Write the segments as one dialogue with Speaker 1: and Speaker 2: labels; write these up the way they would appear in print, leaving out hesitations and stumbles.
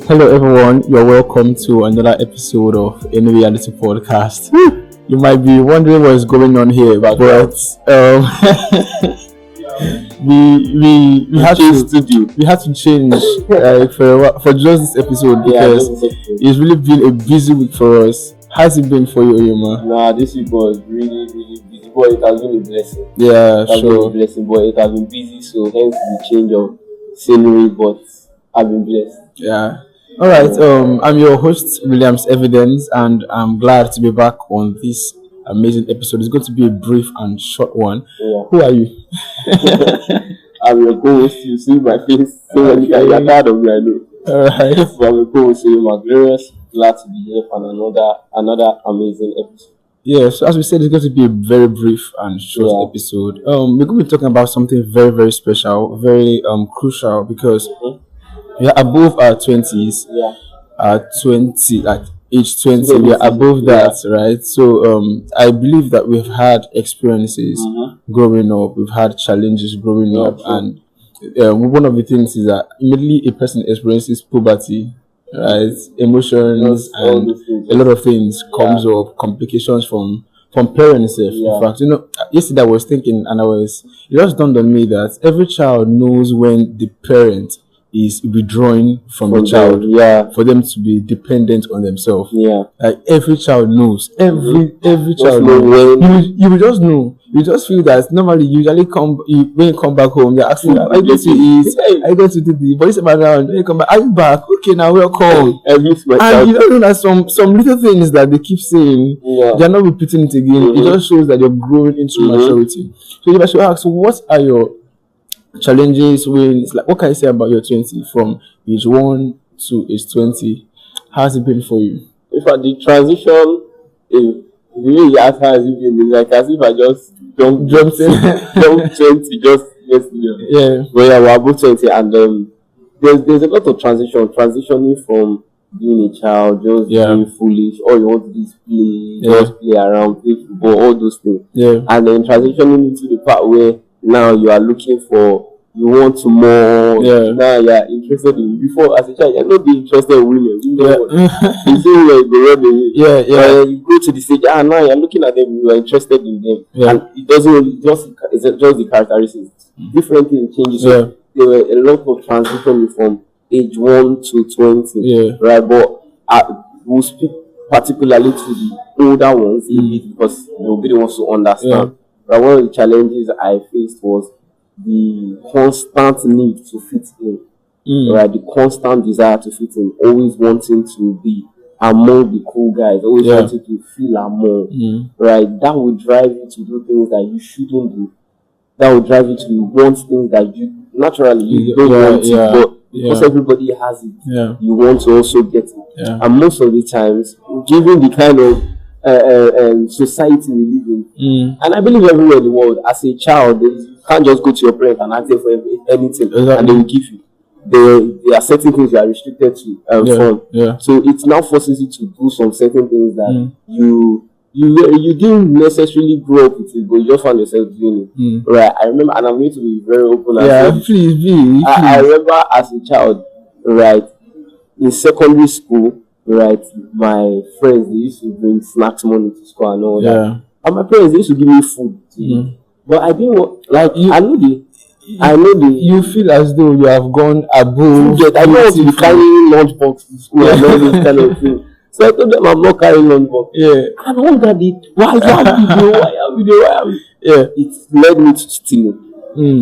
Speaker 1: Hello, everyone. You're welcome to another episode of InReality podcast. You might be wondering what's going on here, but we had to change for just this episode because it's really been a busy week for us. How's it been for you, Oyema?
Speaker 2: Nah, this week was really busy, but it has been a blessing.
Speaker 1: Yeah,
Speaker 2: it has been a blessing, but it has been busy, so hence the change of scenery. But I've been blessed.
Speaker 1: Yeah. All right. I'm your host, Williams Evidence, and I'm glad to be back on this amazing episode. It's going to be a brief and short one.
Speaker 2: Yeah.
Speaker 1: Who are you?
Speaker 2: I'm your co-host. You see my face, so you're tired of me, I know.
Speaker 1: All right.
Speaker 2: But I'm your co-host, my glorious. Glad to be here for another amazing episode.
Speaker 1: Yeah, so as we said, it's going to be a very brief and short episode. We're going to be talking about something very, very special, very crucial because we are above our 20s.
Speaker 2: Yeah.
Speaker 1: At 20, like age 20, we are above that, right? So I believe that we've had experiences growing up, we've had challenges growing up, and one of the things is that immediately a person experiences puberty, right? Emotions and a lot of things comes up, complications from parents. In fact, yesterday I was thinking, and it just dawned on me that every child knows when the parent is withdrawing from the child, for them to be dependent on themselves. Yeah, like every child knows. Every child knows. You will just know. You just feel that normally you usually when you come back home, they're asking, "Are you going to eat? Are you going to do this?" But you say, "Madam, when you come back, are you back? Okay, now welcome." And you don't know that some little things that they keep saying, they're not repeating it again. It just shows that you're growing into maturity. So if I should ask, what are your challenges when it's like, what can you say about your 20 from age 1 to age 20? How's it been for you?
Speaker 2: In fact, the transition is really as hard as it is, like as if I just jumped 20 just yesterday.
Speaker 1: Yeah.
Speaker 2: But yeah, we're above 20, and there's a lot of transitioning from being a child, just being foolish, all you want to do is play, just play around, play football, all those things. Yeah. And then transitioning into the part where now you are looking for, you want to more. Yeah. Now you are interested in. Before, as a child, you're not being interested in women. You see where you go running. You go to the stage. Now you're looking at them. You are interested in them, and it doesn't really just the characteristics. Different things changes. So there were a lot of transition from age 1 to 20. Yeah. Right, but we'll speak particularly to the older ones because they'll be the ones to understand. Yeah. But one of the challenges I faced was the constant need to fit in, right? The constant desire to fit in, always wanting to be among the cool guys, always wanting to feel among, right? That will drive you to do things that you shouldn't do. That will drive you to want things that you naturally don't want it, but because everybody has it, you want to also get it. Yeah. And most of the times, given the kind of society we live in, and I believe everywhere in the world, as a child, you can't just go to your parents and ask them for anything, and they will give you. There are certain things you are restricted to from. So it now forces you to do some certain things that you didn't necessarily grow up with it, but you just found yourself doing it. Right? I remember, and I'm going to be very open.
Speaker 1: Please.
Speaker 2: I remember as a child, right, in secondary school. Right, my friends, they used to bring snacks money to school and all that. And my parents, they used to give me food to eat. But I didn't want, I know
Speaker 1: you feel as though you have gone above.
Speaker 2: I don't want to be carrying lunchbox to school and all those kind of things. So I told them I'm not carrying lunchbox. And one guy did, why are we? It led me to stealing.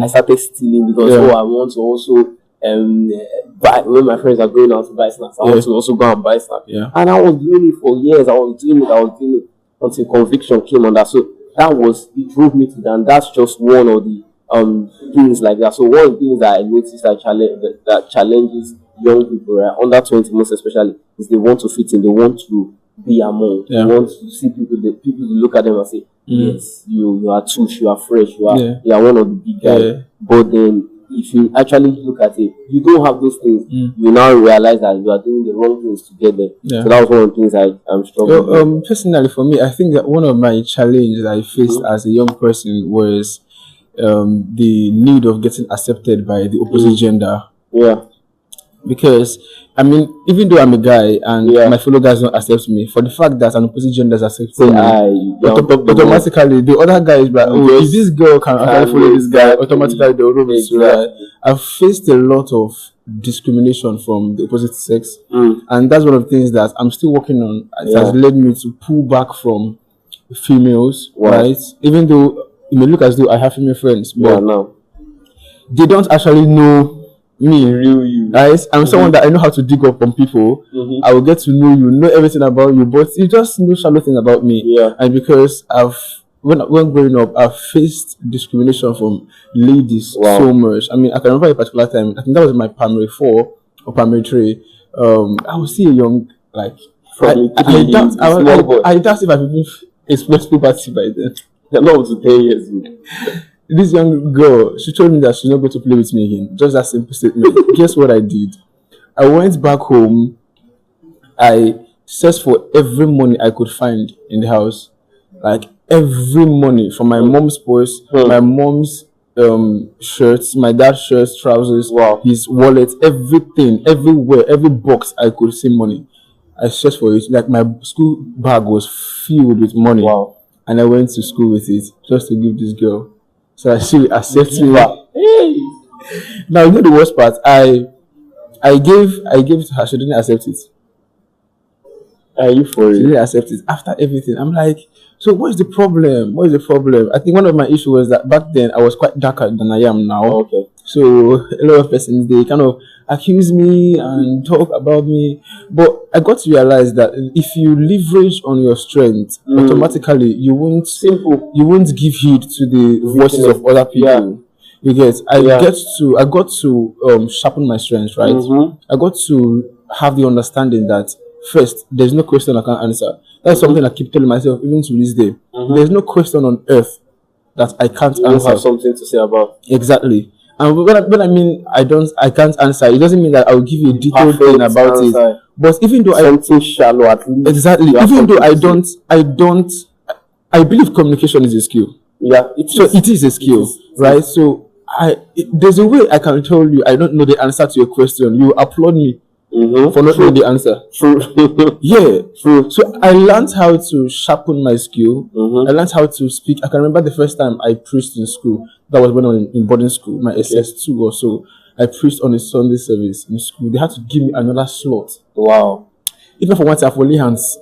Speaker 2: I started stealing because I want to also when my friends are going out to buy snacks, I want to also go and buy snacks. And I was doing it for years. I was doing it until conviction came on that. So it drove me to that. And that's just one of the things like that. So one of the things that I noticed that challenges young people, right, under 20 most especially, is they want to fit in. They want to be among. They want to see people to look at them and say, yes, you are touche, you are fresh, you are one of the big guys. But then if you actually look at it, you don't have those things. You now realize that you are doing the wrong things to get there. So that was one of the things I'm struggling with.
Speaker 1: Personally, for me, I think that one of my challenges I faced as a young person was the need of getting accepted by the opposite gender. Because I mean, even though I'm a guy and my fellow guys don't accept me, for the fact that an opposite gender is accepting me, automatically the other guy is like, oh, if this girl can actually follow this guy, automatically they will know this. I've faced a lot of discrimination from the opposite sex, and that's one of the things that I'm still working on. It has led me to pull back from females, right? Even though it may look as though I have female friends, but they don't actually know me,
Speaker 2: real you.
Speaker 1: Right? I'm someone that I know how to dig up on people. I will get to know everything about you, but you just know shallow things about me. And because when growing up, I've faced discrimination from ladies so much. I mean, I can remember a particular time. I think that was in my primary 4 or primary 3. I would see a young I doubt if I've even expressed puberty by then.
Speaker 2: You're not up to 10 years.
Speaker 1: This young girl, she told me that she's not going to play with me again. Just that simple statement. Guess what I did? I went back home. I searched for every money I could find in the house. Like every money, from my mom's purse, my mom's shirts, my dad's shirts, trousers, his wallet, everything, everywhere, every box I could see money. I searched for it. Like my school bag was filled with money. And I went to school with it just to give this girl. So she accepts me.
Speaker 2: Hey.
Speaker 1: Now you know the worst part. I gave it to her. She didn't accept it.
Speaker 2: Are you for it?
Speaker 1: She didn't accept it. After everything, I'm like, so what is the problem? What is the problem? I think one of my issues was that back then I was quite darker than I am now. So a lot of persons, they kind of accuse me and talk about me, but I got to realize that if you leverage on your strength, automatically you won't give heed to the voices of other people. Because I got to sharpen my strength, right? I got to have the understanding that first, there's no question I can't answer. That's something I keep telling myself even to this day. There's no question on earth that I can't answer.
Speaker 2: Have something to say about.
Speaker 1: Exactly. And when I mean I can't answer, it doesn't mean that I will give you a detailed thing about it. But even though
Speaker 2: something shallow at least.
Speaker 1: Exactly. Even though I believe communication is a skill. It is a skill, right? So there's a way I can tell you I don't know the answer to your question. You applaud me for not knowing the answer. So I learned how to sharpen my skill. I learned how to speak. I can remember the first time I preached in school. That was when I was in boarding school, my SS2 or so. I preached on a Sunday service in school. They had to give me another slot. Even for once, I've laid hands.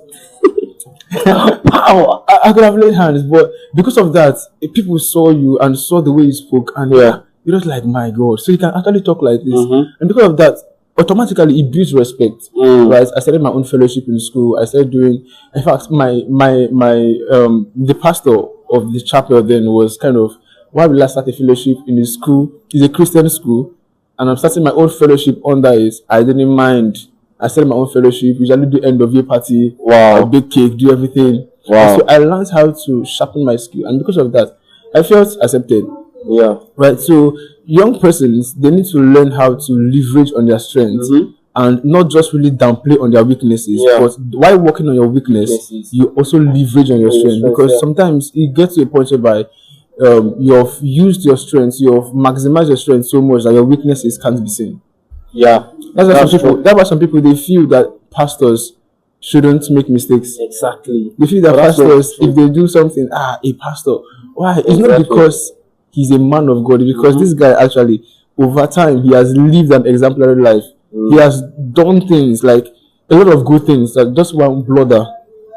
Speaker 1: I could have laid hands, but because of that, people saw you and saw the way you spoke, and you're just like, my God. So you can actually talk like this, and because of that, automatically it builds respect, right? I started my own fellowship in school. I started doing, in fact, the pastor of the chapel then was kind of, why will I start a fellowship in the school? It's a Christian school, and I'm starting my own fellowship under it. I didn't mind. I started my own fellowship. Usually do end of year party, bake cake, do everything. So I learned how to sharpen my skill, and because of that, I felt accepted. Right. So young persons, they need to learn how to leverage on their strengths and not just really downplay on their weaknesses. But while working on your weakness, you also leverage on your strength, because sometimes it gets to a point whereby you've used your strengths, you've maximized your strength so much that your weaknesses can't be seen. That's why some people they feel that pastors shouldn't make mistakes. They feel that pastors, if they do something, a pastor, why? It's not because he's a man of God, because this guy actually, over time, he has lived an exemplary life. He has done things like a lot of good things that just one blogger,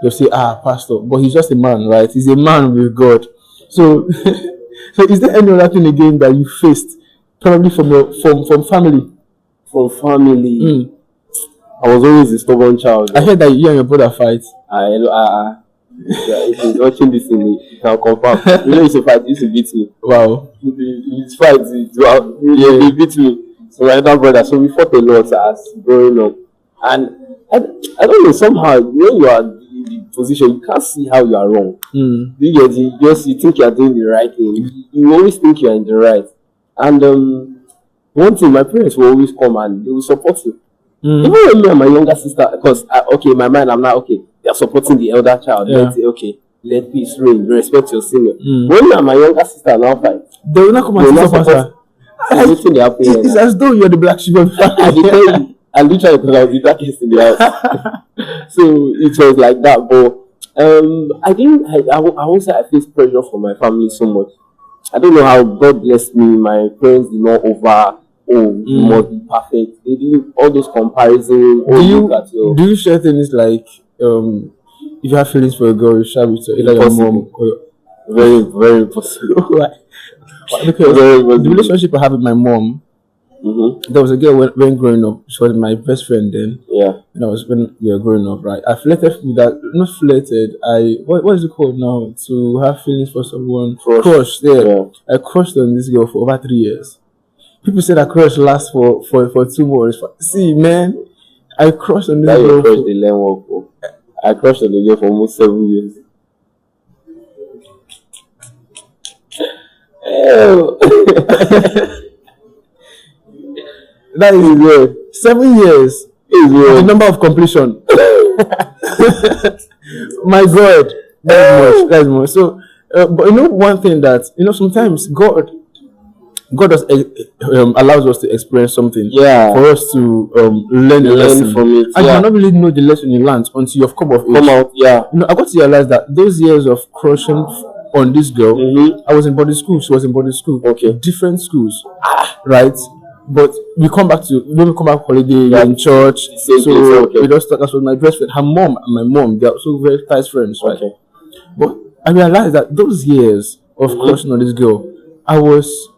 Speaker 1: they'll say, pastor, but he's just a man, right? He's a man with God. So, so is there any other thing again that you faced, probably from family?
Speaker 2: From family, I was always a stubborn child.
Speaker 1: I heard that you and your brother fight.
Speaker 2: If he's watching this thing, he can confirm. You know, it's a fight. He used to beat me.
Speaker 1: Wow.
Speaker 2: It's fight. He beat me. So my elder brother. So we fought a lot as growing up, and I don't know. Somehow, when you are in the position, you can't see how you are wrong. You think you are doing the right thing. You always think you are in the right. And one thing, my parents will always come and they will support you. Even when me and my younger sister, because in my mind I'm not okay. They are supporting the elder child. Let's say, let peace reign, respect your senior. When me and my younger sister now fight,
Speaker 1: they will not come and support her.
Speaker 2: It's as though
Speaker 1: you're the black sheep of the family.
Speaker 2: And literally, because I was the darkest in the house. So it was like that. But I didn't, I won't say I faced pressure from my family so much. I don't know how God blessed me. My parents did not you must be perfect. They did all those comparisons.
Speaker 1: Do you share things like, if you have feelings for a girl, you share with either your mom or your...
Speaker 2: Very, very impossible.
Speaker 1: Because the relationship I have with my mom, there was a girl when growing up. She was my best friend then.
Speaker 2: Yeah.
Speaker 1: And I was when we were growing up, right? I flirted with that. Not flirted. What is it called now? To have feelings for someone. Crushed. Yeah. I crushed on this girl for over 3 years. People say that crush lasts for 2 months. See, man, I crushed on this girl.
Speaker 2: I crushed on the girl for almost 7 years.
Speaker 1: That is weird. 7 years is the number of completion. My God, that's much. So, but one thing that sometimes God does allows us to experience something, for us to learn a lesson
Speaker 2: from it,
Speaker 1: and you cannot really know the lesson you learned until you've come of age. I got to realize that those years of crushing on this girl, I was in boarding school, she was in boarding school, different schools, right? But when we come back holiday, we're in church, we just thought that was my best friend. Her mom and my mom, they are also very tight friends, right? But I realized that those years of crushing on this girl, I was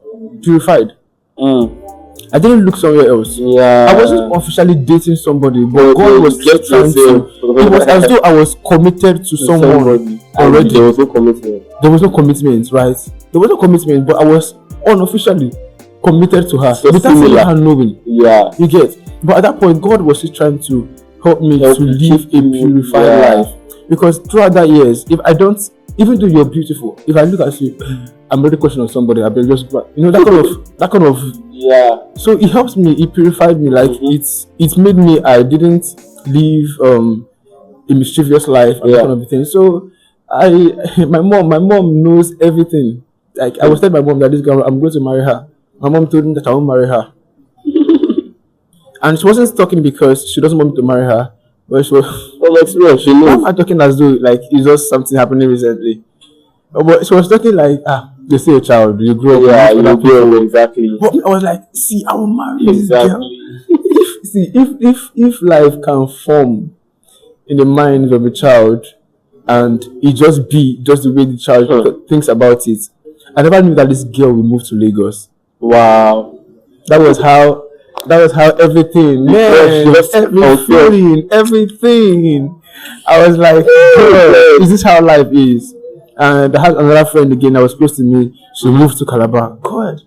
Speaker 1: purified. I didn't look somewhere else. I wasn't officially dating somebody, but God was just trying to. It was as though I was committed to someone already.
Speaker 2: There was no commitment.
Speaker 1: There was no commitment, right? There was no commitment, but I was unofficially committed to her without her knowing. You get. But at that point, God was just trying to help me to live a purified life. Because throughout that years, if I don't, even though you're beautiful, if I look at you, I'm really questioning somebody. I better just that kind of. So it helps me. It purified me. Like it made me. I didn't live a mischievous life and that kind of thing. So my mom knows everything. Like I was telling my mom that this girl, I'm going to marry her. My mom told me that I won't marry her, and she wasn't talking because she doesn't want me to marry her. But she was.
Speaker 2: She knows.
Speaker 1: I'm talking as though like it's just something happening recently. But she was talking like they say a child, you grow up.
Speaker 2: You grow up, exactly.
Speaker 1: But I was like, see, I will marry this girl. See, if life can form in the mind of a child, and it just be just the way the child thinks about it. I never knew that this girl will move to Lagos.
Speaker 2: Wow,
Speaker 1: that was how everything, man, everything. I was like, is this how life is? And I had another friend again that was close to me. She moved to Calabar. God.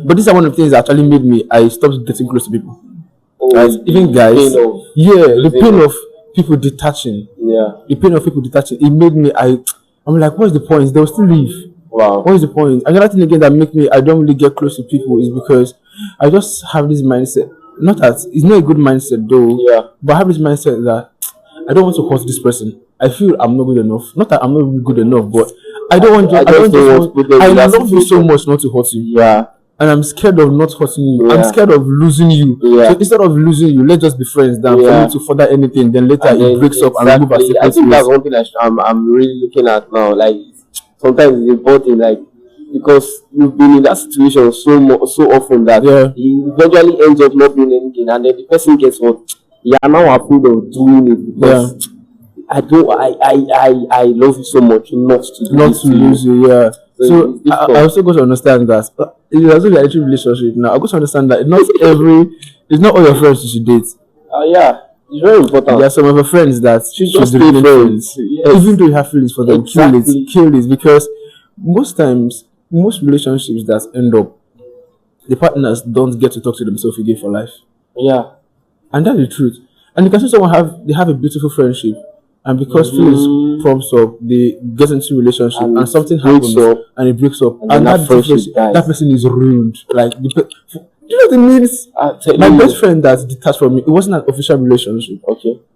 Speaker 1: But these are one of the things that actually made I stopped getting close to people. Even guys. The pain of people detaching. The pain of people detaching. It made me, I'm like, what's the point? They will still leave.
Speaker 2: Wow.
Speaker 1: What is the point? Another thing again that make me, I don't really get close to people is because I just have this mindset. Not that, it's not a good mindset though. But I have this mindset that I don't want to hurt this person. I feel I'm not good enough. Not that I'm not really good enough, but I don't want to. I love you so much not to hurt you. And I'm scared of not hurting you. I'm scared of losing you. So instead of losing you, let's just be friends. Then for me to further anything, then later it breaks up and we move as separate ways.
Speaker 2: I think that's one thing I'm really looking at now. Like sometimes it's important, like because you've been in that situation so often that it eventually ends up not doing anything, and then the person gets what you are now afraid of doing it because I love you so much not to lose you. So I also got to understand that it's also like a relationship now. I got to understand that it's not all your friends you should date. It's very important.
Speaker 1: There are some of your friends that should just be friends. Even though you have feelings for them, kill it because most times, most relationships that end up, the partners don't get to talk to themselves again for life. And that's the truth. And you can see someone have a beautiful friendship, and because feelings prompts up, they get into a relationship, and something happens, and it breaks up, and that person is ruined. Like, do you know what it means? My best friend that detached from me, it wasn't an official relationship,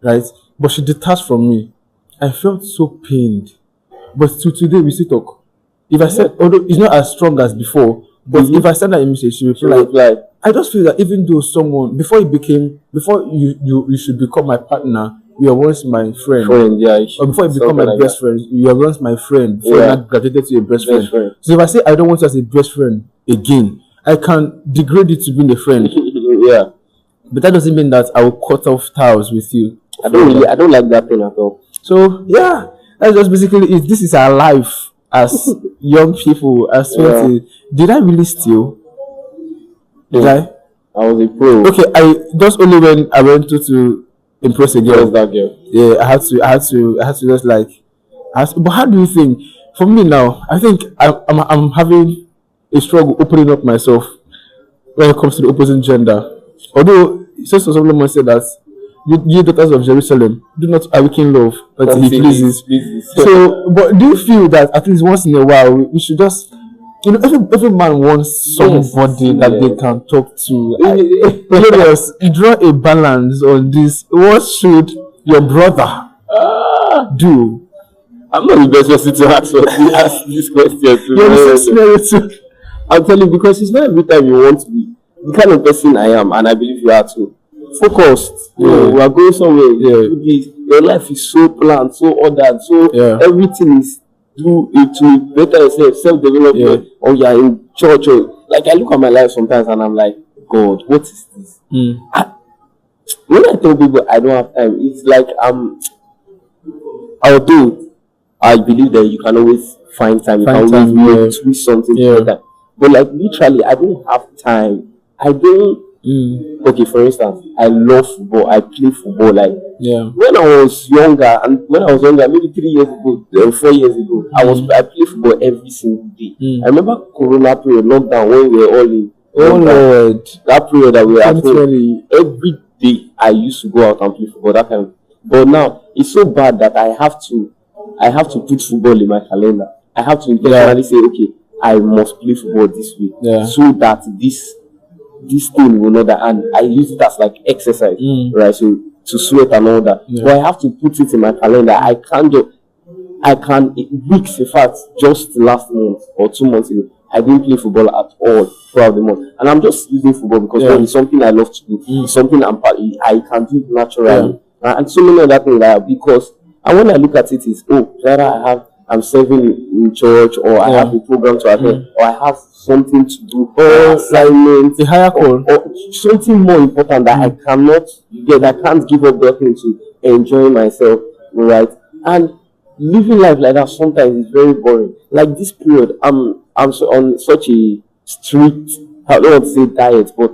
Speaker 1: right? But she detached from me. I felt so pained, but to today we still talk. If I said, although it's not as strong as before, But if I send her a message, she will reply. I just feel that even though someone before you should become my partner, you are once my friend. Or before you become my best friend, you are once my friend. Before you graduated to your best friend. So if I say I don't want you as a best friend again, I can degrade it to being a friend. But that doesn't mean that I will cut off ties with you. I don't like that thing at all. So that's just basically it. This is our life as young people, as 20. Did I really steal? Did I? I was a pro. Okay, I just only when I went to impress a girl. That girl. Yeah, I had to just like ask. But how do you think? For me now, I think I'm having a struggle opening up myself when it comes to the opposite gender. Although Sister Solomon said that you daughters of Jerusalem, do not awaken love, but he pleases. So, but do you feel that at least once in a while we should just, every man wants somebody that they can talk to. Glorious, draw a balance on this. What should your brother do? I'm not the best person to ask this question. You're the same scenario too. I'll tell you, because it's not every time you want to be the kind of person I am, and I believe you are too. Focused. We are going somewhere. Your life is so planned, so ordered, so everything is to better yourself, self-development, or you are in church. Or, like, I look at my life sometimes and I'm like, God, what is this? When I tell people I don't have time, it's like although I believe that you can always find time, you can always twist something like that. But like literally, I don't have time. I don't. Okay, for instance, I love football. I play football. Like when I was younger, maybe 3 years ago, 4 years ago, I played football every single day. I remember Corona period, lockdown, when we were all in. Oh Lord, that period that we were at home, every day I used to go out and play football. That kind of. But now it's so bad that I have to put football in my calendar. I have to intentionally say, okay, I must play football this week, so that this thing will not die. And I use it as like exercise, right? So to sweat and all that. But I have to put it in my calendar. I can weeks, in fact, just last month or 2 months ago, I didn't play football at all throughout the month. And I'm just using football because it's something I love to do. It's something I can do naturally. And so many other things like because when I look at it, is either I'm serving in church, or I have a program to attend, or I have something to do, or assignment, a higher call, or something more important that I cannot get. I can't give up that thing to enjoy myself, right? And living life like that sometimes is very boring. Like this period, I'm on such a strict, I don't want to say diet, but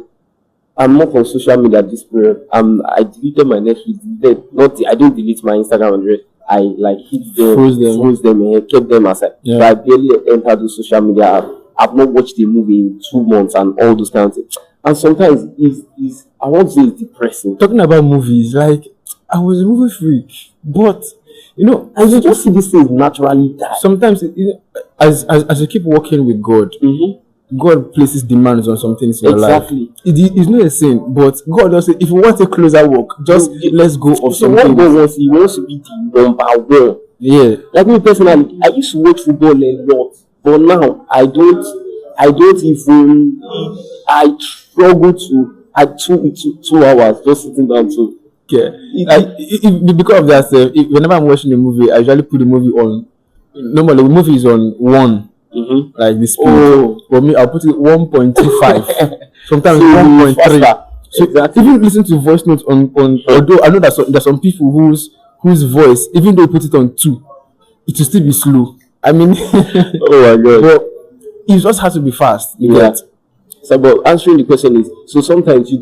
Speaker 1: I'm not on social media this period. I deleted my Netflix. I didn't delete my Instagram address. I like hit them, froze them, and kept them aside. So I barely entered the social media. I've not watched a movie in 2 months and all those kinds of things. And sometimes it's I won't say it's depressing. Talking about movies, like I was a movie freak, but I just see these things naturally die. Sometimes as you keep working with God, God places demands on some things in your life. It's not a sin, but God also, if you want a closer walk, just let's go of something. He wants to be the number one. Yeah. Like me personally, I used to watch football a lot, but now I don't even. I struggle to. I 2 hours just sitting down to. Because of that, whenever I'm watching a movie, I usually put the movie on. Normally, the movie is on 1. Like the speed. For me, I'll put it 1.25. Sometimes 1.3. So if you listen to voice notes on although I know that there's some people whose voice, even though you put it on 2, it will still be slow. I mean, oh my God! But it just has to be fast. So, but answering the question is, so sometimes you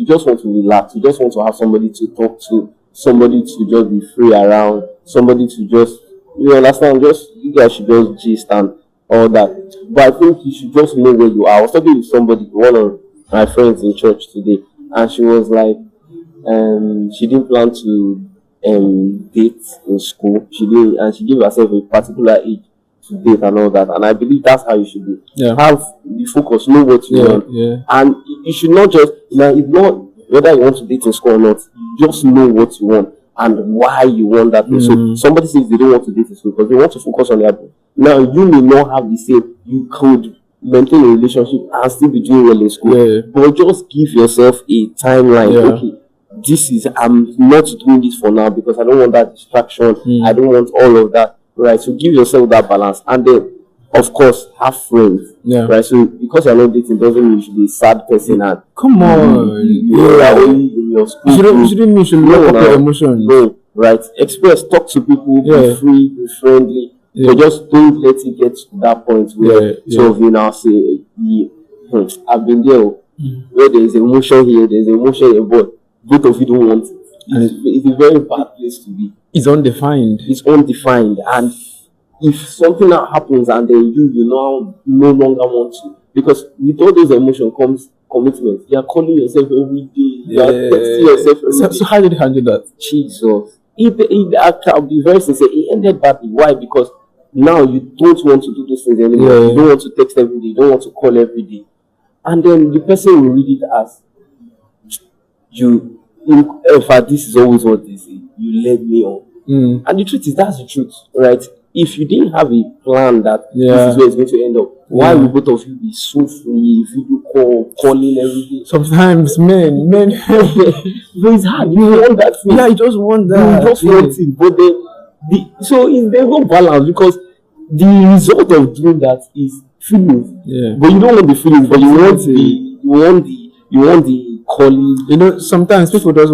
Speaker 1: just want to relax. You just want to have somebody to talk to, somebody to just be free around, somebody to just, understand, you guys should just gist and all that. But I think you should just know where you are. I was talking with somebody, one of my friends in church today, and she was like, she didn't plan to date in school. She didn't, and she gave herself a particular age to date and all that. And I believe that's how you should be. Have the focus, know what you want, and you should not just it's not whether you want to date in school or not. Just know what you want and why you want that thing. So somebody says they don't want to date in school because they want to focus on their. Now you may not have the same. You could
Speaker 2: maintain a relationship and still be doing well in school. But just give yourself a timeline. Okay, this is, I'm not doing this for now because I don't want that distraction. I don't want all of that. Right. So give yourself that balance, and then of course have friends. Right. So because you're not dating doesn't mean you should be a sad person and
Speaker 1: come on.
Speaker 2: You are only in your school.
Speaker 1: You shouldn't mean you should lock up your emotions.
Speaker 2: No. Right. Express, talk to people, be free, be friendly. But just don't let it get to that point where two of you now say, I've been there, where there is emotion here, there's emotion here, but both of you don't want it. It's a very bad place to be.
Speaker 1: It's undefined.
Speaker 2: And if something now happens and then you now no longer want to, because with all those emotions comes commitment. You are calling yourself every day. You are texting yourself every day.
Speaker 1: So how did you handle that?
Speaker 2: Jesus. I'll be very sincere. It ended badly. Why? Because now you don't want to do those things anymore. You don't want to text every day. You don't want to call every day. And then the person will read it as, in fact, this is always what they say. You led me on. And the truth is, that's the truth, right? If you didn't have a plan that this is where it's going to end up, why would both of you be so free, video calling every day?
Speaker 1: Sometimes men
Speaker 2: but it's hard. You want that thing.
Speaker 1: Yeah, you just want that.
Speaker 2: You just want it. But so there's no balance, because the result of doing that is feelings. But you don't want the feelings, but you want the calling.
Speaker 1: You know, sometimes people just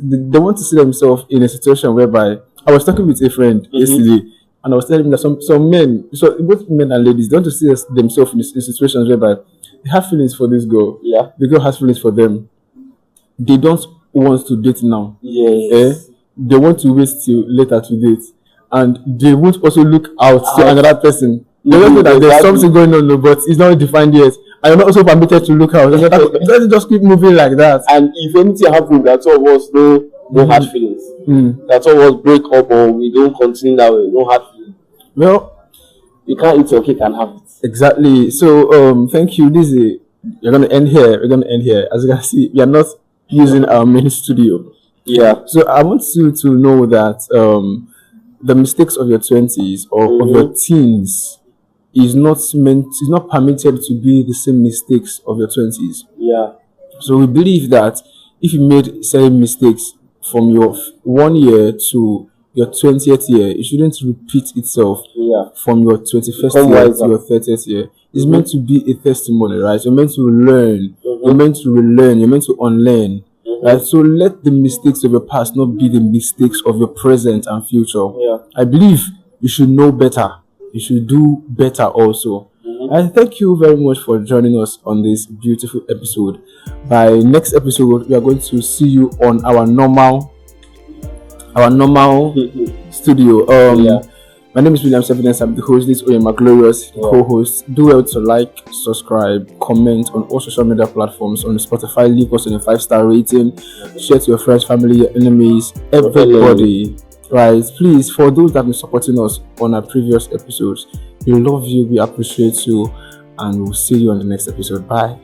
Speaker 1: they want to see themselves in a situation whereby, I was talking with a friend yesterday, and I was telling him that some men, so both men and ladies, they want to see themselves in situations whereby they have feelings for this girl. The girl has feelings for them. They don't want to date now. They want to wait till later to date. And they won't also look out to another person. They don't know that there's something going on, but it's not defined yet. And you're not also permitted to look out. Let's just keep moving like that.
Speaker 2: And if anything happens, that's all of us no hard feelings. That's all of us break up, or we don't continue that way. No hard feelings.
Speaker 1: Well,
Speaker 2: you can't eat your cake and have it.
Speaker 1: Exactly. So thank you. We're gonna end here. As you can see, we are not using our main studio. So I want you to know that the mistakes of your 20s or of your teens is not permitted to be the same mistakes of your 20s. So we believe that if you made certain mistakes from your 1 year to your 20th year, it shouldn't repeat itself from your 21st year to your 30th year. It's meant to be a testimony, right? You're meant to learn. You're meant to relearn. You're meant to unlearn. Right? So let the mistakes of your past not be the mistakes of your present and future. I believe you should know better. You should do better also. And thank you very much for joining us on this beautiful episode. By next episode, we are going to see you on our normal studio. My name is Ep17. I'm the host. This is my glorious co-host. Do well to like, subscribe, comment on all social media platforms. On Spotify, leave us on a 5-star rating. Share to your friends, family, your enemies, everybody. Right? Please, for those that have been supporting us on our previous episodes, we love you, we appreciate you, and we'll see you on the next episode. Bye.